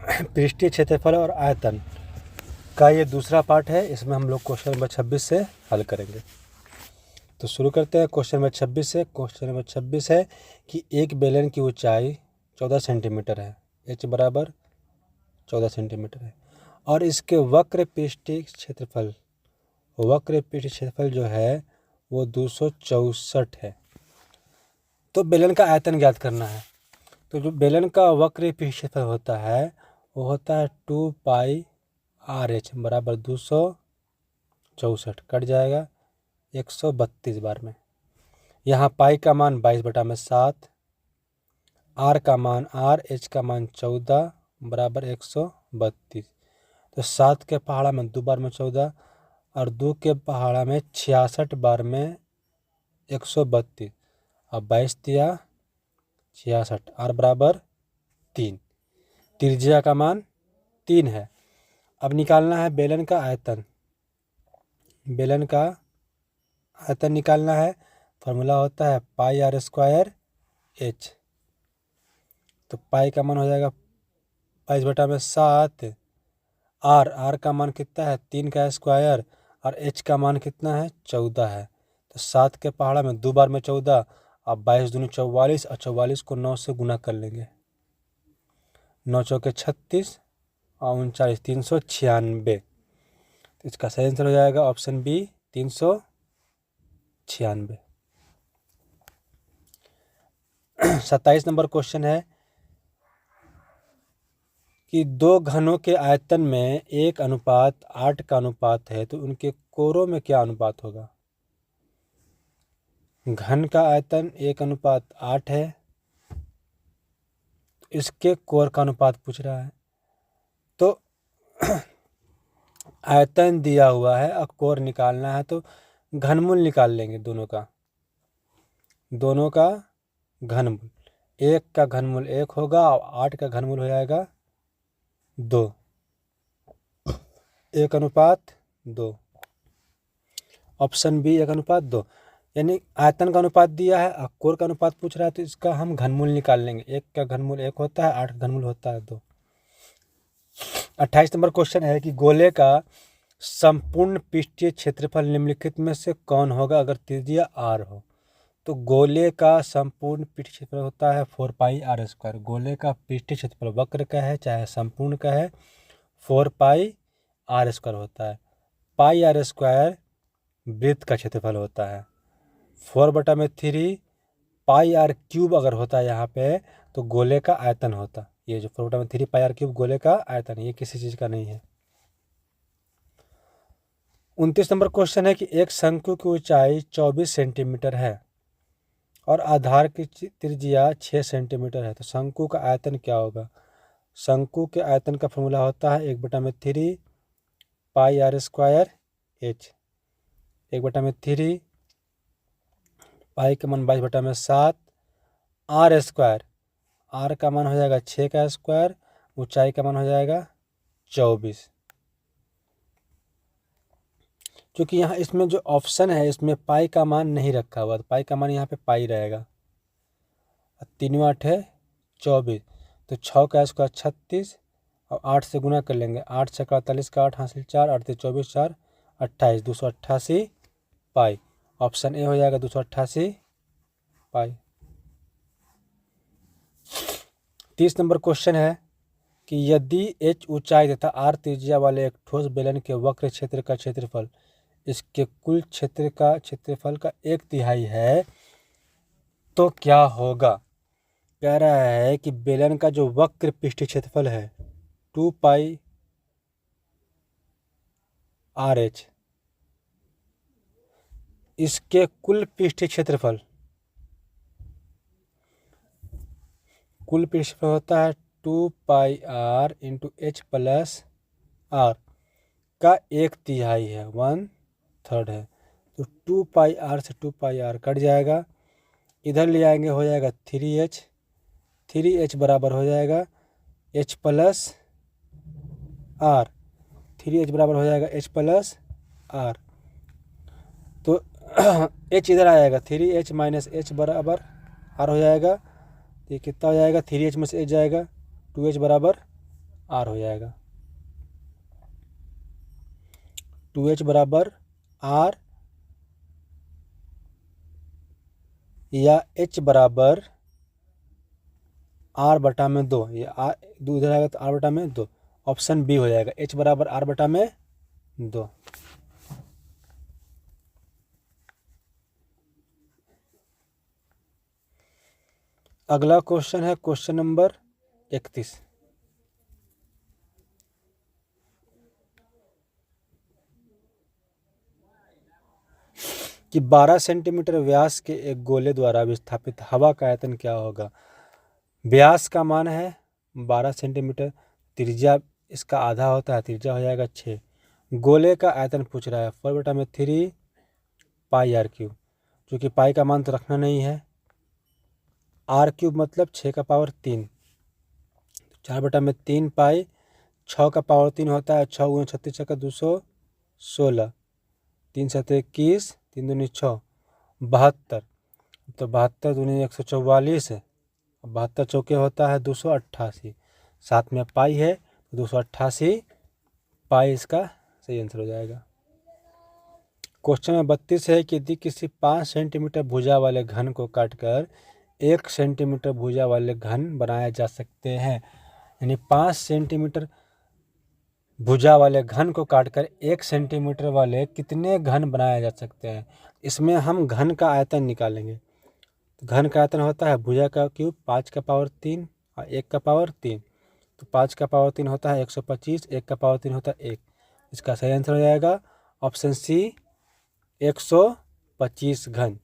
पृष्ठीय क्षेत्रफल और आयतन का ये दूसरा पार्ट है। इसमें हम लोग क्वेश्चन नंबर 26 से हल करेंगे। तो शुरू करते हैं क्वेश्चन नंबर 26 से। क्वेश्चन नंबर 26 है कि एक बेलन की ऊंचाई 14 सेंटीमीटर है, h बराबर 14 सेंटीमीटर है, और इसके वक्र पृष्ठीय क्षेत्रफल जो है वो 264 है। तो बेलन का आयतन ज्ञात करना है। तो जो बेलन का वक्र पृष्ठीय क्षेत्रफल होता है वो होता है 2πRh बराबर 264, कट जाएगा 132 बार में। यहाँ पाई का मान 22/7, आर का मान r, h का मान 14 बराबर 132। तो 7 के पहाड़ा में 2 बार में 14 और 2 के पहाड़ा में 66 बार में 132 और 22 दिया 66, आर बराबर 3। त्रिज्या का मान 3 है। अब निकालना है बेलन का आयतन। बेलन का आयतन निकालना है, फॉर्मूला होता है πr²h। तो पाई का मान हो जाएगा 22/7, आर का मान कितना है 3 का स्क्वायर, और h का मान कितना है 14 है। तो 7 के पहाड़ा में 2 बार में 14 और 22 दूनी 44 और 44 को 9 से गुना कर लेंगे। 9 चौके 36 और 39 396। तो इसका सही आंसर हो जाएगा ऑप्शन बी 396। 27 नंबर क्वेश्चन है कि दो घनों के आयतन में 1:8 का अनुपात है, तो उनके कोरों में क्या अनुपात होगा। घन का आयतन 1:8 है, इसके कोर का अनुपात पूछ रहा है। तो आयतन दिया हुआ है और कोर निकालना है, तो घनमूल निकाल लेंगे दोनों का घनमूल। 1 का घनमूल 1 होगा और 8 का घनमूल हो जाएगा 2, 1:2। Option B 1:2। यानी आयतन का अनुपात दिया है और कोर का अनुपात पूछ रहा है, तो इसका हम घनमूल निकाल लेंगे। 1 का घनमूल 1 होता है, 8 का घनमूल होता है 2। 28 नंबर क्वेश्चन है कि गोले का संपूर्ण पृष्ठीय क्षेत्रफल निम्नलिखित में से कौन होगा अगर त्रिज्या r हो। तो गोले का संपूर्ण पृष्ठीय क्षेत्रफल होता है 4πr²। गोले का पृष्ठीय क्षेत्रफल वक्र का है चाहे संपूर्ण का है 4πr² होता है। πr² वृत्त का क्षेत्रफल होता है। 4/3 πr³ अगर होता है यहाँ पे तो गोले का आयतन होता। ये जो 4/3 πr³ गोले का आयतन, ये किसी चीज का नहीं है। 29 नंबर क्वेश्चन है कि एक शंकु की ऊंचाई 24 सेंटीमीटर है और आधार की त्रिज्या 6 सेंटीमीटर है, तो शंकु का आयतन क्या होगा। शंकु के आयतन का फॉर्मूला होता है 1/3 πr²h। 1/3 पाई का मान 22/7, r², r का मान हो जाएगा 6 का स्क्वायर, ऊंचाई का मान हो जाएगा 24। क्योंकि यहाँ इसमें जो ऑप्शन है इसमें पाई का मान नहीं रखा हुआ, तो पाई का मान यहाँ पे पाई रहेगा। 3 8 है 24, तो 6 का स्क्वायर 36 और 8 से गुना कर लेंगे। 8 6 48 का 8 हासिल 4, 8 24 4 28, 288 पाई। ऑप्शन ए हो जाएगा 288 पाई। 30 नंबर क्वेश्चन है कि यदि h ऊंचाई तथा r त्रिज्या वाले एक ठोस बेलन के वक्र क्षेत्र का क्षेत्रफल इसके कुल क्षेत्रफल का 1/3 है तो क्या होगा। कह रहा है कि बेलन का जो वक्र पृष्ठीय क्षेत्रफल है 2πRh, इसके कुल पृष्ठीय क्षेत्रफल होता है 2πr × h + r का 1/3 है, 1/3 है। तो 2πr से 2πr कट जाएगा, इधर ले आएंगे हो जाएगा 3h बराबर हो जाएगा h + r, 3h बराबर हो जाएगा h + r। तो h इधर आ जाएगा, 3h - h बराबर r हो जाएगा। ये कितना हो जाएगा, 3h में से h जाएगा, 2h बराबर आर हो जाएगा। 2h बराबर आर या h बराबर आर बटा में 2, ये आर दो इधर आएगा तो आर बटा में 2, ऑप्शन बी हो जाएगा, h बराबर आर बटा में 2। अगला क्वेश्चन है क्वेश्चन नंबर 31 कि 12 सेंटीमीटर व्यास के एक गोले द्वारा विस्थापित हवा का आयतन क्या होगा। व्यास का मान है 12 सेंटीमीटर, त्रिज्या इसका आधा होता है, त्रिज्या हो जाएगा 6। गोले का आयतन पूछ रहा है 4/3 पाई आर क्यूब, क्योंकि पाई का मान तो रखना नहीं है। आर क्यूब मतलब 6 का पावर 3, 4/3 पाई, 6 का पावर 3 होता है 6 × 36 = 216, 3 × 7 = 21, 3 दूनी 6, 72, तो 72 दूनी 144 है, 72 चौके होता है 288, साथ में पाई है 288 पाई इसका सही आंसर हो जाएगा। क्वेश्चन नंबर 32 है कि यदि किसी 5 सेंटीमीटर भुजा वाले घन को काटकर 1 सेंटीमीटर भुजा वाले घन बनाए जा सकते हैं, यानी 5 सेंटीमीटर भुजा वाले घन को काटकर 1 सेंटीमीटर वाले कितने घन बनाए जा सकते हैं। इसमें हम घन का आयतन निकालेंगे। तो घन का आयतन होता है भुजा का क्यूब 5 का पावर 3 और 1 का पावर 3, तो 5 का पावर 3 होता है 125, 1 का पावर 3 होता है 1। इसका सही आंसर हो जाएगा ऑप्शन सी 125 घन।